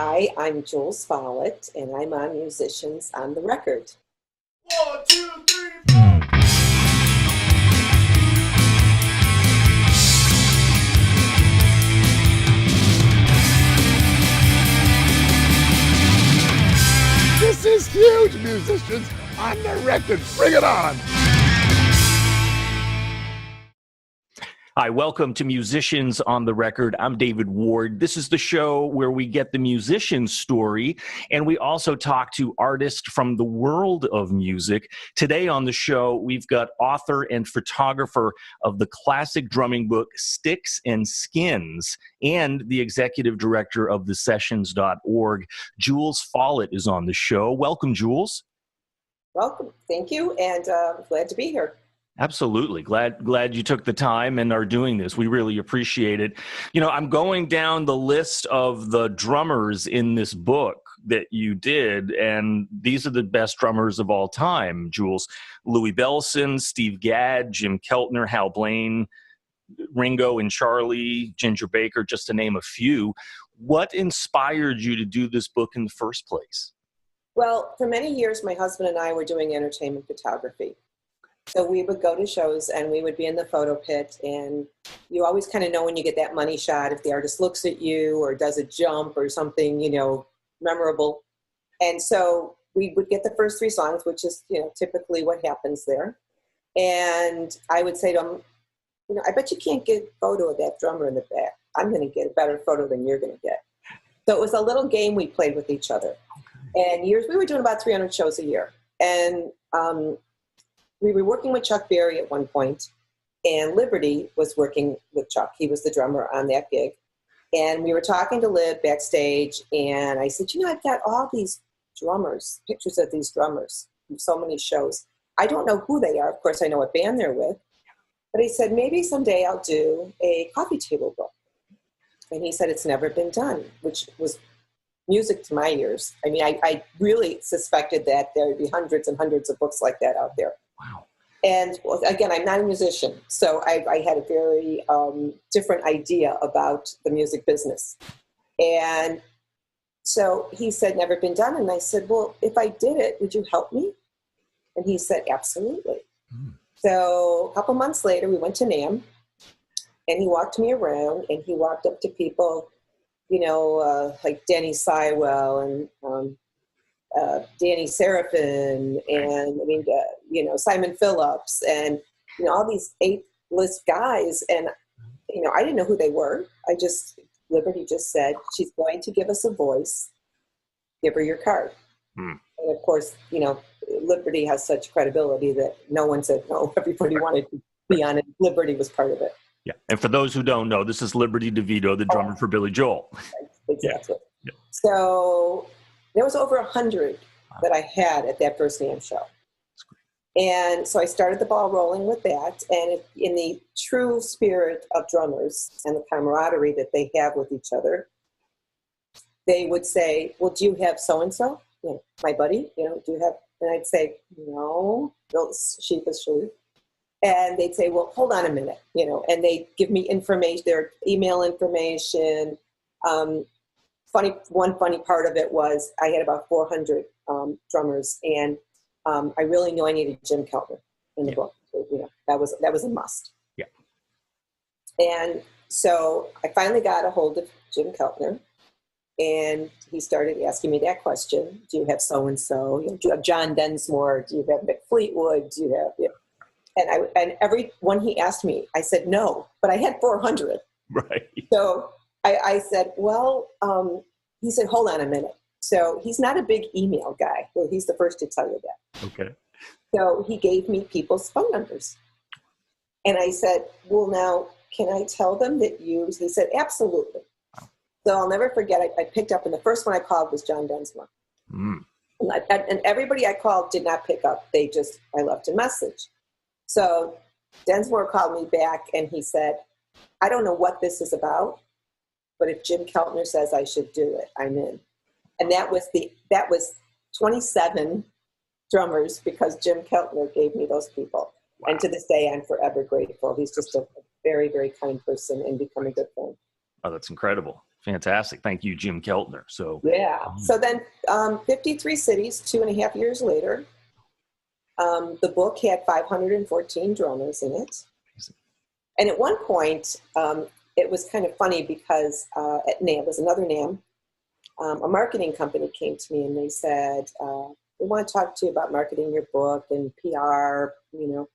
Hi, I'm Jules Follett, and I'm on Musicians on the Record. 1, 2, 3, 4. This is huge, Musicians on the Record. Bring it on. Hi, welcome to Musicians on the Record. I'm David Ward. This is the show where we get the musician's story, and we also talk to artists from the world of music. Today on the show, we've got author and photographer of the classic drumming book, Sticks and Skins, and the executive director of the Sessions.org. Jules Follett is on the show. Welcome, Jules. Welcome. Thank you, and glad to be here. Absolutely. Glad you took the time and are doing this. We really appreciate it. You know, I'm going down the list of the drummers in this book that you did, and these are the best drummers of all time, Jules. Louie Bellson, Steve Gadd, Jim Keltner, Hal Blaine, Ringo and Charlie, Ginger Baker, just to name a few. What inspired you to do this book in the first place? Well, for many years, my husband and I were doing entertainment photography. So we would go to shows and we would be in the photo pit, and you always kind of know when you get that money shot if the artist looks at you or does a jump or something, memorable. And so we would get the first three songs, which is, typically what happens there. And I would say to him, I bet you can't get a photo of that drummer in the back. I'm going to get a better photo than you're going to get. So it was a little game we played with each other. And we were doing about 300 shows a year. And we were working with Chuck Berry at one point, and Liberty was working with Chuck. He was the drummer on that gig. And we were talking to Lib backstage, and I said, I've got all these drummers, pictures of these drummers from so many shows. I don't know who they are. Of course, I know what band they're with. But he said, maybe someday I'll do a coffee table book. And he said, it's never been done, which was music to my ears. I mean, I really suspected that there would be hundreds and hundreds of books like that out there. Wow. And again, I'm not a musician, so I had a very different idea about the music business. And so he said, never been done. And I said, well, if I did it, would you help me? And he said, absolutely. Mm. So a couple months later, we went to NAMM, and he walked me around, and he walked up to people, like Danny Sywell and Danny Seraphin and, Simon Phillips and, all these A-list guys. And, I didn't know who they were. Liberty just said, she's going to give us a voice. Give her your card. Hmm. And of course, Liberty has such credibility that no one said no. Everybody wanted to be on it. Liberty was part of it. Yeah. And for those who don't know, this is Liberty DeVito, the drummer for Billy Joel. Right. Exactly. Yeah. So there was over 100 that I had at that first NAMM show. And so I started the ball rolling with that. And in the true spirit of drummers and the camaraderie that they have with each other, they would say, well, do you have so-and-so? My buddy, do you have? And I'd say, no, sheepishly. And they'd say, well, hold on a minute, and they'd give me information, their email information. One funny part of it was I had about 400 drummers, and I really knew I needed Jim Keltner in the book. So, that was a must. Yeah. And so I finally got a hold of Jim Keltner, and he started asking me that question: do you have so and so? Do you have John Densmore? Do you have Mick Fleetwood? Do you have? And every one he asked me, I said no, but I had 400. Right. So I said, well, he said, hold on a minute. So he's not a big email guy. Well, he's the first to tell you that. Okay. So he gave me people's phone numbers. And I said, well, now, can I tell them that he said, absolutely. Wow. So I'll never forget, I picked up, and the first one I called was John Densmore. Mm. And everybody I called did not pick up. I left a message. So Densmore called me back, and he said, I don't know what this is about, but if Jim Keltner says I should do it, I'm in. And that was 27 drummers because Jim Keltner gave me those people. Wow. And to this day, I'm forever grateful. He's just a very, very kind person and become a good friend. Oh, that's incredible. Fantastic. Thank you, Jim Keltner. So yeah. So then 53 cities, 2.5 years later, the book had 514 drummers in it. And at one point, it was kind of funny because at NAMM, there's another NAMM, a marketing company came to me and they said, we want to talk to you about marketing your book and PR, you know.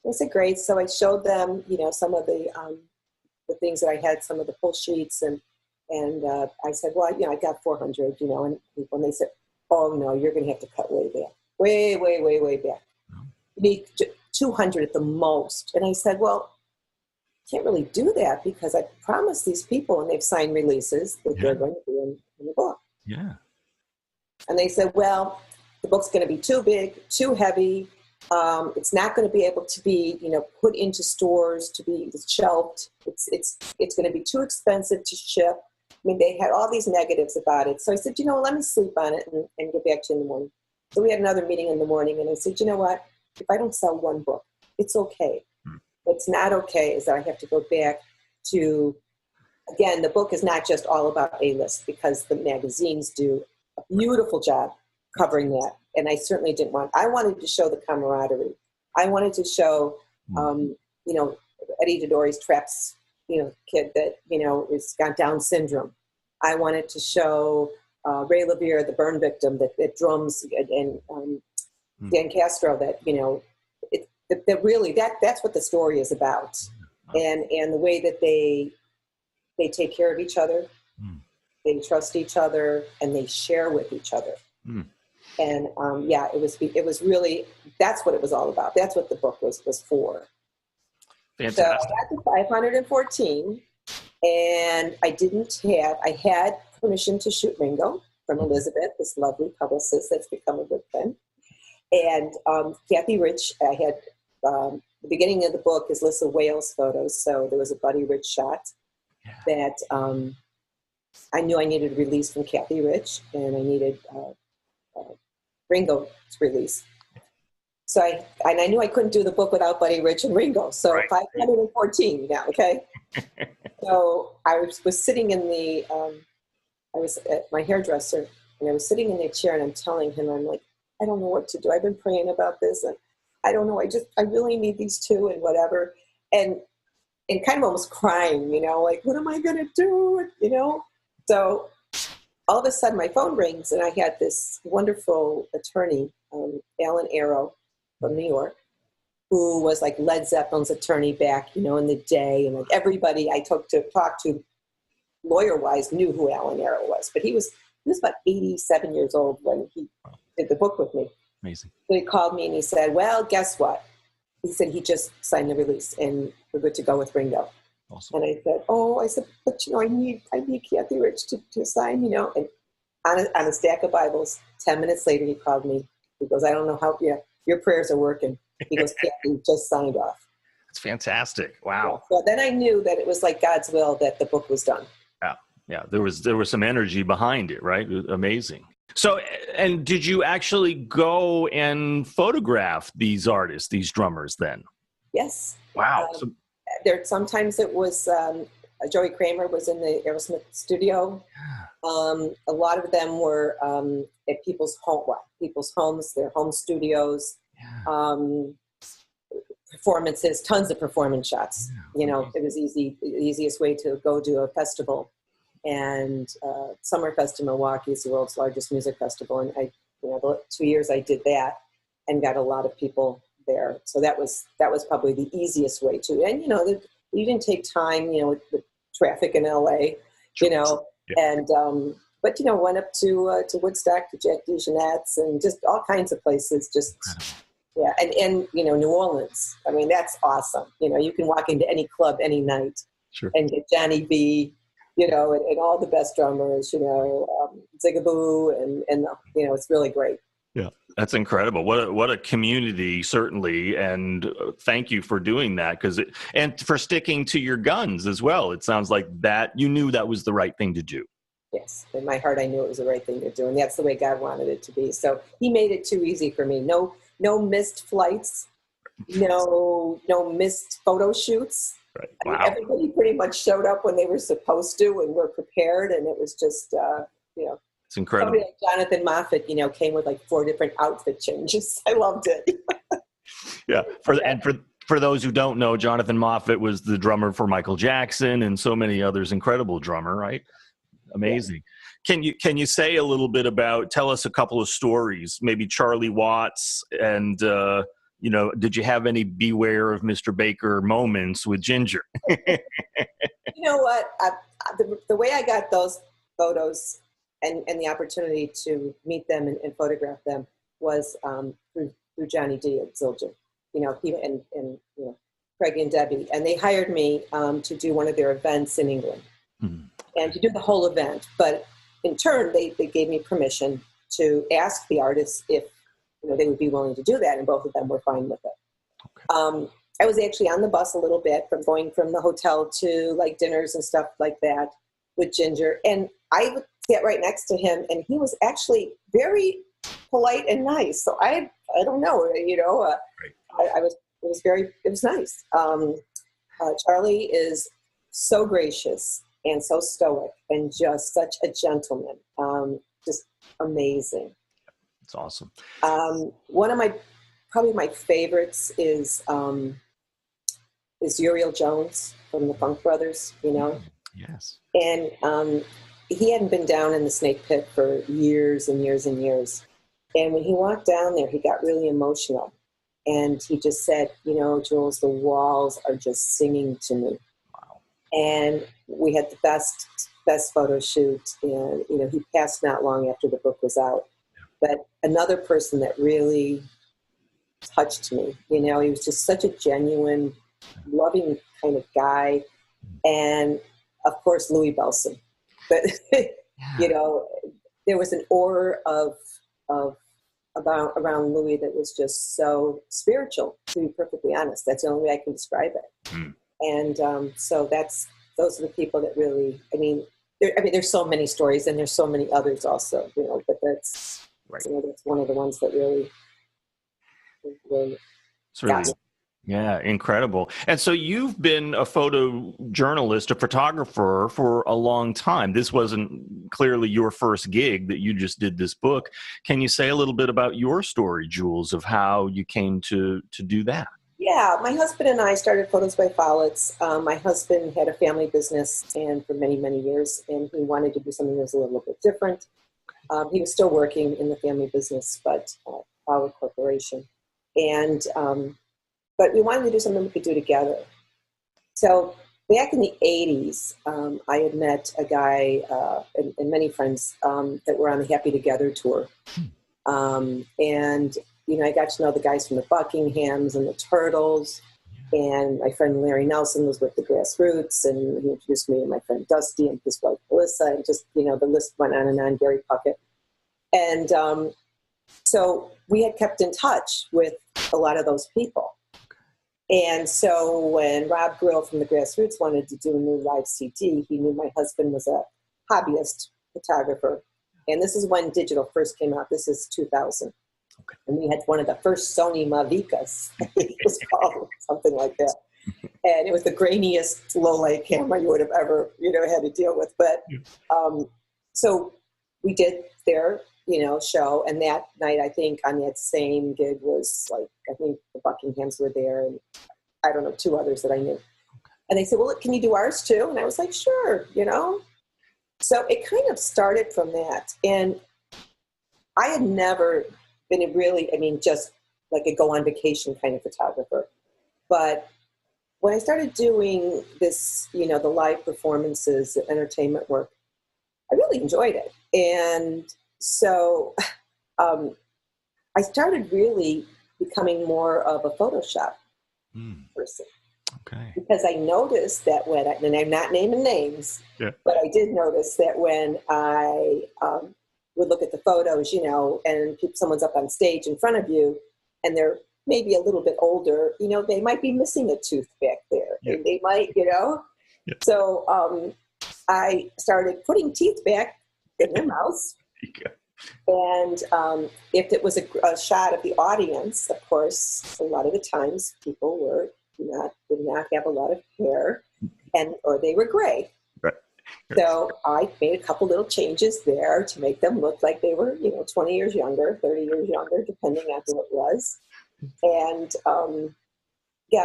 I said, great. So I showed them, you know, some of the things that I had, some of the pull sheets, and I said, well, you know, I got 400, you know, and when they said, oh no, you're going to have to cut way back, way back. You need 200 at the most. And I said, well, can't really do that because I promised these people, and they've signed releases that they're going to be in the book. Yeah. And they said, well, the book's going to be too big, too heavy. It's not going to be able to be, you know, put into stores to be shelved. It's going to be too expensive to ship. I mean, they had all these negatives about it. So I said, you know, let me sleep on it and get back to you in the morning. So we had another meeting in the morning, and I said, you know what? If I don't sell one book, it's okay. What's not okay is that I have to go back to, again, the book is not just all about A-list, because the magazines do a beautiful job covering that. And I certainly I wanted to show the camaraderie. I wanted to show, you know, Eddie Dodori's Traps, you know, kid that, you know, has got Down syndrome. I wanted to show Ray Levere, the burn victim that drums, and Dan Castro, that, you know, that really, that's what the story is about. And the way that they take care of each other, they trust each other, and they share with each other. And yeah, it was really, that's what it was all about. That's what the book was for. Fantastic. So I got to 514, and I had permission to shoot Ringo from Elizabeth, this lovely publicist that's become a good friend. And Kathy Rich, I had, the beginning of the book is Lissa Wales photos. So there was a Buddy Rich shot that I knew I needed a release from Kathy Rich, and I needed Ringo's release. So I knew I couldn't do the book without Buddy Rich and Ringo. So 514 now, okay? So I was sitting in I was at my hairdresser, and I was sitting in the chair, and I'm telling him, I'm like, I don't know what to do. I've been praying about this, and I don't know. I really need these two and whatever. And kind of almost crying, you know, like, what am I going to do? You know? So all of a sudden my phone rings, and I had this wonderful attorney, Alan Arrow from New York, who was like Led Zeppelin's attorney back, you know, in the day. And like everybody I talked to lawyer-wise knew who Alan Arrow was. But he was about 87 years old when he did the book with me. Amazing. So he called me and he said, well, guess what? He said he just signed the release and we're good to go with Ringo. Awesome. And I said, but you know, I need Kathy Rich to sign, you know. And on a stack of Bibles, 10 minutes later, he called me. He goes, I don't know how, your prayers are working. He goes, Kathy just signed off. That's fantastic. Wow. Yeah. So then I knew that it was like God's will that the book was done. Yeah. There was some energy behind it, right? It, So, and did you actually go and photograph these artists, these drummers then? Yes. Wow. Sometimes it was, Joey Kramer was in the Aerosmith studio. A lot of them were at people's homes, their home studios, performances, tons of performance shots. You know, it was the easiest way to go to a festival. And Summerfest in Milwaukee is the world's largest music festival. And the 2 years I did that and got a lot of people there. So that was probably the easiest way to. And, you know, you didn't take time, you know, with the traffic in LA, you know, and, but, you know, went up to Woodstock, to Jack DeJohnette's, and just all kinds of places, and, you know, New Orleans. I mean, that's awesome. You know, you can walk into any club any night and get Johnny B, you know, and all the best drummers, you know, Zigaboo, and you know, it's really great. Yeah, that's incredible. What a community, certainly, and thank you for doing that, and for sticking to your guns as well. It sounds like that you knew that was the right thing to do. Yes, in my heart, I knew it was the right thing to do, and that's the way God wanted it to be. So He made it too easy for me. No missed flights, no missed photo shoots. Right. I mean, Wow. everybody pretty much showed up when they were supposed to and were prepared, and it was just, It's incredible. somebody like Jonathan Moffat, came with like 4 different outfit changes. I loved it. Yeah. For those who don't know, Jonathan Moffat was the drummer for Michael Jackson and so many others. Incredible drummer, right? Amazing. Yeah. Can you say a little bit tell us a couple of stories, maybe Charlie Watts and, did you have any beware of Mr. Baker moments with Ginger? You know what? The way I got those photos and the opportunity to meet them and photograph them was through Johnny D at Zildjian. He and Craig and Debbie, and they hired me to do one of their events in England and to do the whole event. But in turn, they gave me permission to ask the artists if they would be willing to do that, and both of them were fine with it. Okay. I was actually on the bus a little bit going from the hotel to like dinners and stuff like that with Ginger, and I would sit right next to him, and he was actually very polite and nice. So I don't know, it was nice. Charlie is so gracious and so stoic and just such a gentleman, just amazing. It's awesome. One of probably my favorites is Uriel Jones from the Funk Brothers, Yes. And he hadn't been down in the snake pit for years and years and years. And when he walked down there, he got really emotional. And he just said, Jules, the walls are just singing to me. Wow. And we had the best photo shoot. And, he passed not long after the book was out. But another person that really touched me, he was just such a genuine, loving kind of guy. And of course, Louie Bellson. But, there was an aura around Louie that was just so spiritual, to be perfectly honest. That's the only way I can describe it. And so those are the people that really, there's so many stories and there's so many others also, but that's, right. That's one of the ones that really got me. Yeah, incredible. And so you've been a photojournalist, a photographer for a long time. This wasn't clearly your first gig that you just did this book. Can you say a little bit about your story, Jules, of how you came to do that? Yeah, my husband and I started Photos by Follett's. My husband had a family business and for many, many years, and he wanted to do something that was a little bit different. He was still working in the family business, but Follett Corporation. And but we wanted to do something we could do together. So back in the 80s, I had met a guy and many friends that were on the Happy Together tour. And, I got to know the guys from the Buckinghams and the Turtles. And my friend Larry Nelson was with the Grassroots, and he introduced me to my friend Dusty and his wife Melissa, and just, the list went on and on, Gary Puckett. And so we had kept in touch with a lot of those people. And so when Rob Grill from the Grassroots wanted to do a new live CD, he knew my husband was a hobbyist photographer. And this is when digital first came out. This is 2000. Okay. And we had one of the first Sony Mavicas, it was called, something like that. And it was the grainiest low-light camera you would have ever, had to deal with. But so we did their, show. And that night, I think on that same gig was I think the Buckinghams were there and I don't know, 2 others that I knew. And they said, well, can you do ours too? And I was like, sure, So it kind of started from that. And I had never been just like a go on vacation kind of photographer. But when I started doing this, the live performances, the entertainment work, I really enjoyed it. And so I started really becoming more of a Photoshop person. Okay. Because I noticed that and I'm not naming names, but I did notice that when I would look at the photos, and someone's up on stage in front of you and they're maybe a little bit older, they might be missing a tooth back there. Yeah. And they might, Yeah. So I started putting teeth back in their mouths. And if it was a shot of the audience, of course, a lot of the times people were did not have a lot of hair, or they were gray. Right. So I made a couple little changes there to make them look like they were, 20 years younger, 30 years younger, depending on who it was. And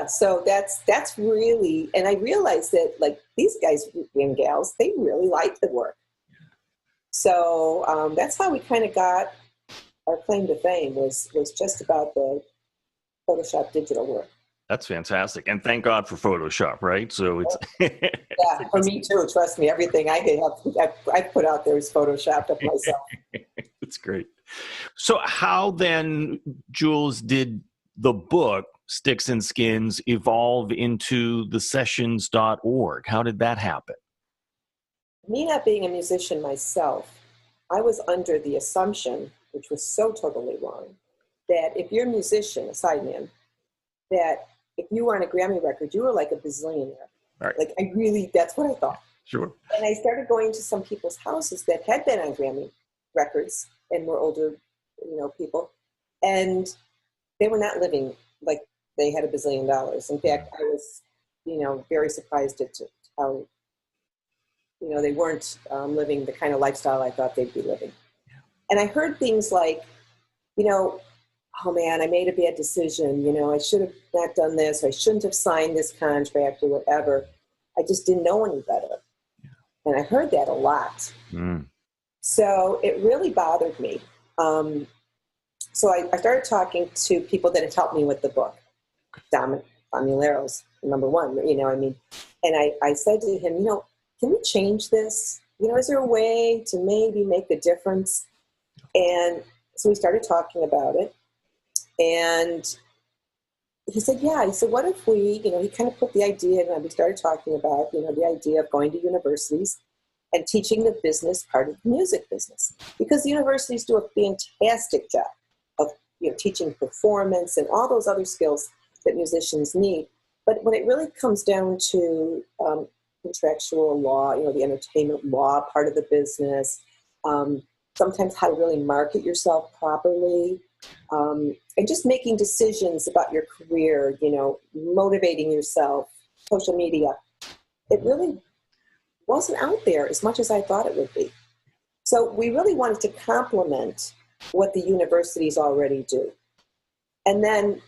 so that's really, and I realized that like these guys and gals, they really liked the work. So that's how we kind of got our claim to fame was just about the Photoshop digital work. That's fantastic. And thank God for Photoshop, right? So it's... Yeah, for me too. Trust me, everything I put out there is Photoshopped of myself. That's great. So how then, Jules, did the book Sticks and Skins evolve into the sessions.org? How did that happen? Me not being a musician myself, I was under the assumption, which was so totally wrong, that if you're a musician, a sideman, that if you were on a Grammy record, you were like a bazillionaire. Right. Like that's what I thought. Sure. And I started going to some people's houses that had been on Grammy records and were older, people, and they were not living like they had $1 bazillion. In fact, I was, very surprised at how, they weren't living the kind of lifestyle I thought they'd be living. Yeah. And I heard things like, oh man, I made a bad decision. I should have not done this. Or I shouldn't have signed this contract or whatever. I just didn't know any better. Yeah. And I heard that a lot. Mm. So it really bothered me. So I started talking to people that had helped me with the book. Dominic Famulero's number one, and I said to him, can we change this? Is there a way to maybe make a difference? And so we started talking about it. And he said, yeah. He said, what if we, he kind of put the idea in, and we started talking about, the idea of going to universities and teaching the business part of the music business. Because the universities do a fantastic job of, teaching performance and all those other skills that musicians need. But when it really comes down to contractual law, the entertainment law part of the business, sometimes how to really market yourself properly, and just making decisions about your career, motivating yourself, social media. It really wasn't out there as much as I thought it would be. So we really wanted to complement what the universities already do. And then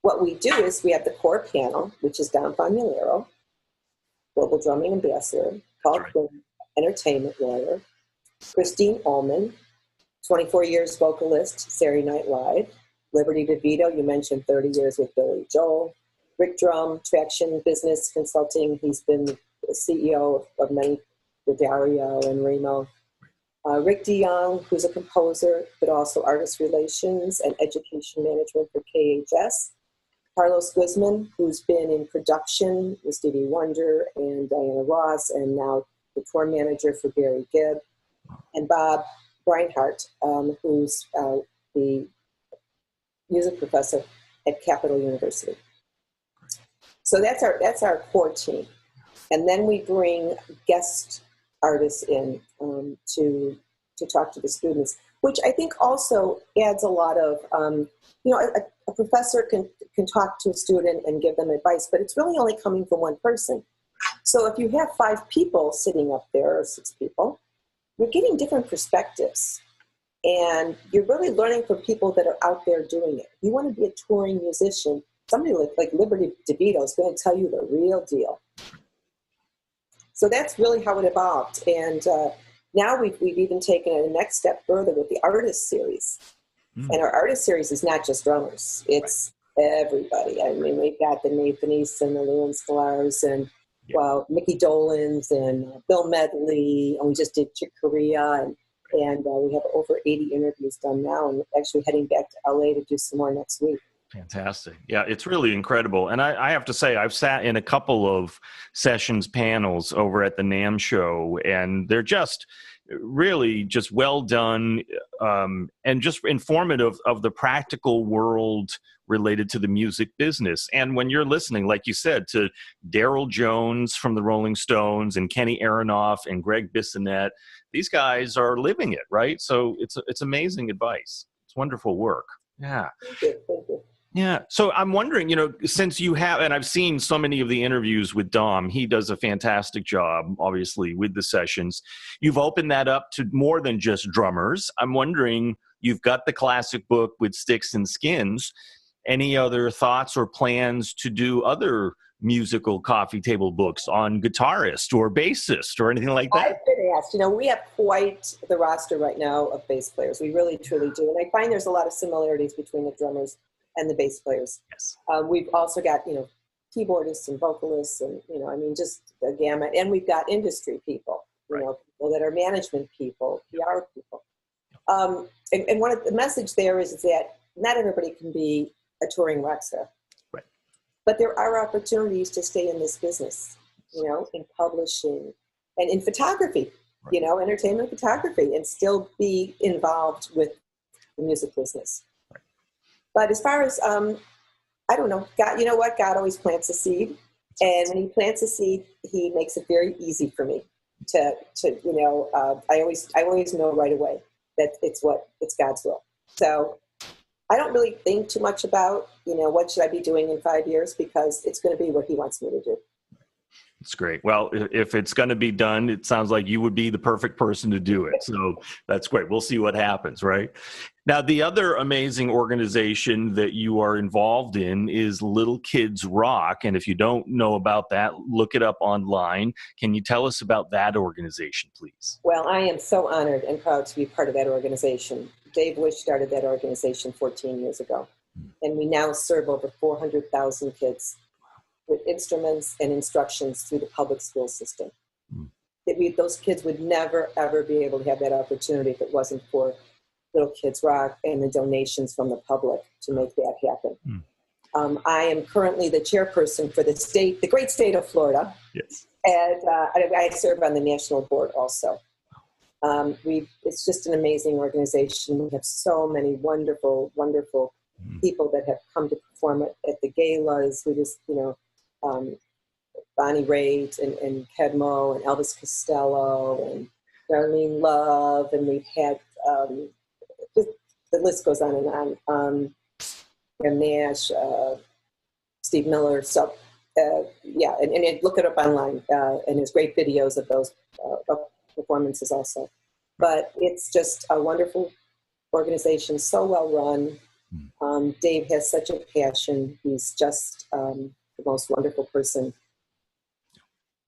what we do is we have the core panel, which is Don Famulero, global drumming ambassador, Paul Quinn, entertainment lawyer, Christine Ullman, 24 years vocalist, Saturday Night Live, Liberty DeVito, you mentioned 30 years with Billy Joel, Rick Drum, Traction Business Consulting, he's been the CEO of many, Dario and Remo, Rick DeYoung, who's a composer, but also artist relations and education management for KHS, Carlos Guzman, who's been in production with Stevie Wonder and Diana Ross, and now the tour manager for Barry Gibb, and Bob Reinhardt, who's the music professor at Capital University. So that's our core team, and then we bring guest artists in to talk to the students, which I think also adds a lot of a professor can talk to a student and give them advice, but it's really only coming from one person. So if you have 5 people sitting up there, or 6 people, you're getting different perspectives. And you're really learning from people that are out there doing it. You want to be a touring musician, somebody like Liberty DeVito is going to tell you the real deal. So that's really how it evolved. And now we've even taken it a next step further with the artist series. Mm. And our artist series is not just drummers. It's everybody. I mean, we've got the Nathan East and the Llewellyn Sklar and Mickey Dolenz and Bill Medley. And we just did Chick Corea. And we have over 80 interviews done now. And we're actually heading back to LA to do some more next week. Fantastic. Yeah, it's really incredible. And I have to say, I've sat in a couple of sessions panels over at the NAMM show, and they're just really just well done and just informative of the practical world related to the music business. And when you're listening, like you said, to Daryl Jones from the Rolling Stones and Kenny Aronoff and Greg Bissonette, these guys are living it, right? So it's amazing advice. It's wonderful work. Yeah. Thank you. Yeah. So I'm wondering, since you have, and I've seen so many of the interviews with Dom, he does a fantastic job, obviously, with the sessions. You've opened that up to more than just drummers. I'm wondering, you've got the classic book with Sticks and Skins. Any other thoughts or plans to do other musical coffee table books on guitarist or bassist or anything like that? I've been asked. We have quite the roster right now of bass players. We really, truly do. And I find there's a lot of similarities between the drummers and the bass players. Yes. We've also got, keyboardists and vocalists and, just a gamut. And we've got industry people, people that are management people, PR people. And one of the message there is that not everybody can be a touring rock star. Right. But there are opportunities to stay in this business, in publishing and in photography, right. Entertainment photography, and still be involved with the music business. Right. But as far as, I don't know, God, God always plants a seed. And when he plants a seed, he makes it very easy for me to I always know right away that it's God's will. So I don't really think too much about, what should I be doing in 5 years, because it's going to be what he wants me to do. That's great. Well, if it's going to be done, it sounds like you would be the perfect person to do it. So that's great. We'll see what happens, right? Now, the other amazing organization that you are involved in is Little Kids Rock. And if you don't know about that, look it up online. Can you tell us about that organization, please? Well, I am so honored and proud to be part of that organization. Dave Wish started that organization 14 years ago. And we now serve over 400,000 kids with instruments and instructions through the public school system. Those kids would never, ever be able to have that opportunity if it wasn't for Little Kids Rock and the donations from the public to make that happen. I am currently the chairperson for the great state of Florida. Yes. And I serve on the national board also. It's just an amazing organization. We have so many wonderful, wonderful people that have come to perform at the galas. We just, Bonnie Raitt and Kedmo and Elvis Costello and Darlene Love, and we've had the list goes on and on. Graham Nash, Steve Miller. So and look it up online. And there's great videos of those performances also. But it's just a wonderful organization, so well run. Dave has such a passion. He's just the most wonderful person.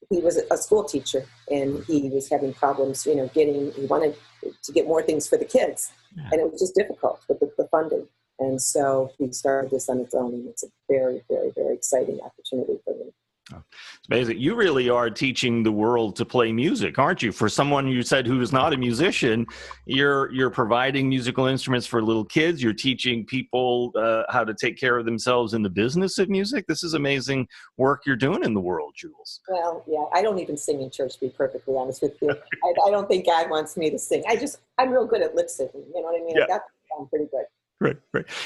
He was a school teacher, and he was having problems, he wanted to get more things for the kids. Yeah. And it was just difficult with the funding. And so he started this on its own, and it's a very, very, very exciting opportunity for me. Oh, it's amazing. You really are teaching the world to play music, aren't you? For someone you said who is not a musician, you're providing musical instruments for little kids. You're teaching people how to take care of themselves in the business of music. This is amazing work you're doing in the world, Jules. Well, yeah, I don't even sing in church, to be perfectly honest with you. I don't think God wants me to sing. I'm real good at lip syncing. You know what I mean? Yeah. I'm pretty good. Right.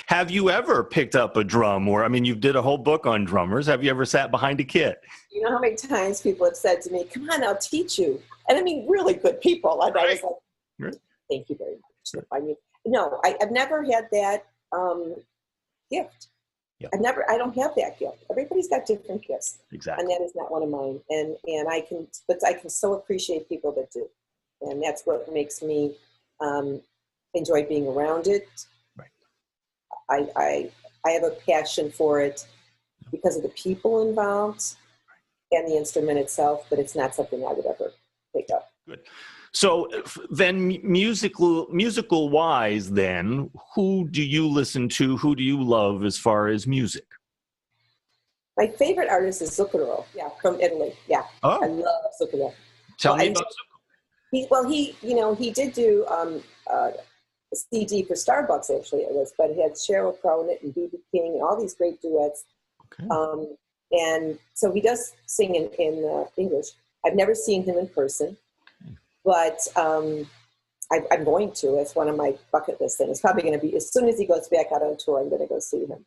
Have you ever picked up a drum? You did a whole book on drummers. Have you ever sat behind a kit? You know how many times people have said to me, come on, I'll teach you. And I mean, really good people. I was like, thank you very much. No, I've never had that gift. Yep. I don't have that gift. Everybody's got different gifts. Exactly. And that is not one of mine. And I can so appreciate people that do. And that's what makes me enjoy being around it. I have a passion for it because of the people involved and the instrument itself, but it's not something I would ever pick up. Good. So then musical wise, then, who do you listen to? Who do you love as far as music? My favorite artist is Zucchero, from Italy. Yeah. Oh. I love Zucchero. Tell me about Zucchero. He did do CD for Starbucks, actually it was, but it had Sheryl Crow in it and B.B. King and all these great duets. Okay. And so he does sing in English. I've never seen him in person, but I'm going to. It's one of my bucket list things. It's probably going to be, as soon as he goes back out on tour, I'm going to go see him.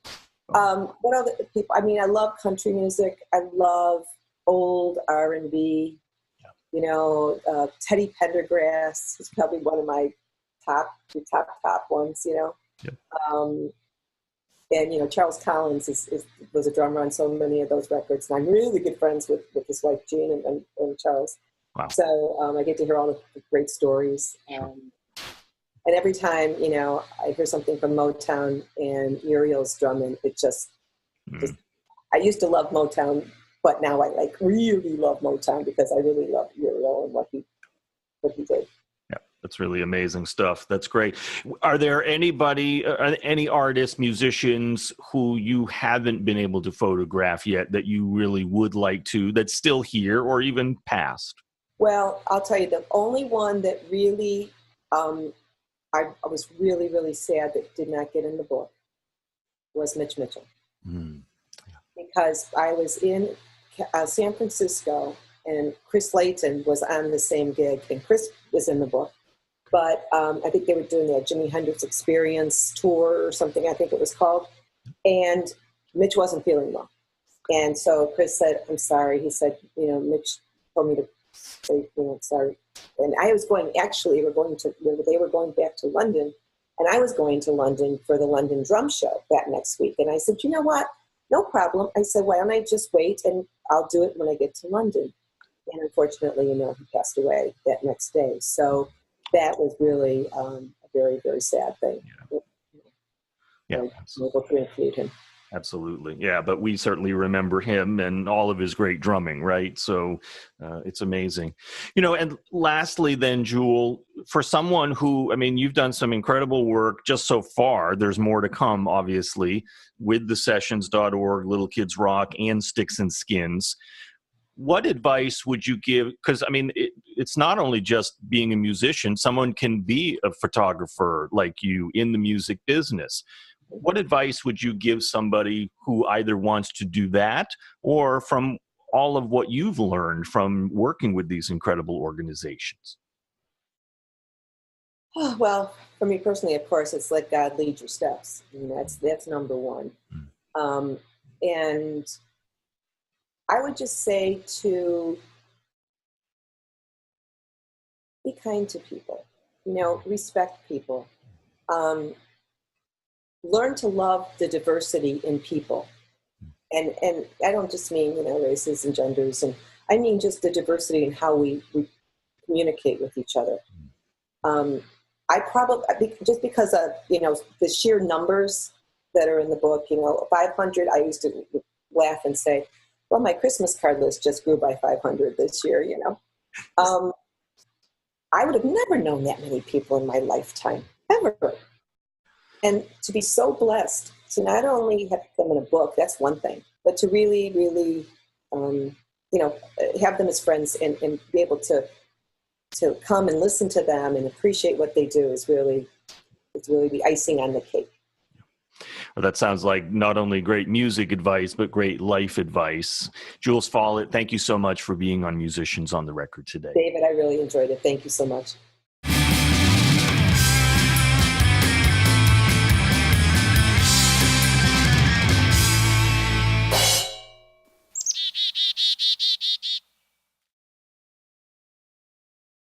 What other people? I love country music. I love old R&B. Yeah. Teddy Pendergrass is probably one of my top ones, Yep. And, Charles Collins was a drummer on so many of those records. And I'm really good friends with his wife, Jean, and Charles. Wow. So I get to hear all the great stories. Sure. And every time, I hear something from Motown and Uriel's drumming, it just I used to love Motown, but now I really love Motown because I really love Uriel and what he did. Yeah, that's really amazing stuff. That's great. Are there any artists, musicians who you haven't been able to photograph yet that you really would like to, that's still here or even past? Well, I'll tell you, the only one that really, I was really, really sad that did not get in the book was Mitch Mitchell. Mm. Yeah. Because I was in San Francisco and Chris Layton was on the same gig and Chris was in the book. But I think they were doing the Jimi Hendrix Experience tour or something, I think it was called. And Mitch wasn't feeling well. And so Chris said, I'm sorry. He said, Mitch told me to say, sorry. And I was going, actually, they were going back to London. And I was going to London for the London Drum Show that next week. And I said, you know what? No problem. I said, why don't I just wait and I'll do it when I get to London. And unfortunately, he passed away that next day. So that was really a very, very sad thing. Yeah. We'll go through and include him. Absolutely. Yeah. But we certainly remember him and all of his great drumming, right? So it's amazing. And lastly then, Jewel, for someone who, you've done some incredible work just so far. There's more to come, obviously, with the sessions.org, Little Kids Rock, and Sticks and Skins. What advice would you give? Because, it's not only just being a musician. Someone can be a photographer like you in the music business. What advice would you give somebody who either wants to do that or from all of what you've learned from working with these incredible organizations? Oh, well, for me personally, of course, it's let God lead your steps. And that's number one. And I would just say to be kind to people, respect people. Learn to love the diversity in people. And I don't just mean, races and genders, and I mean just the diversity in how we communicate with each other. I probably, just because of, the sheer numbers that are in the book, 500, I used to laugh and say, well, my Christmas card list just grew by 500 this year, I would have never known that many people in my lifetime, ever. And to be so blessed to not only have them in a book, that's one thing, but to really, really, have them as friends and be able to come and listen to them and appreciate what they do is really the icing on the cake. Well, that sounds like not only great music advice, but great life advice. Jules Follett, thank you so much for being on Musicians on the Record today. David, I really enjoyed it. Thank you so much.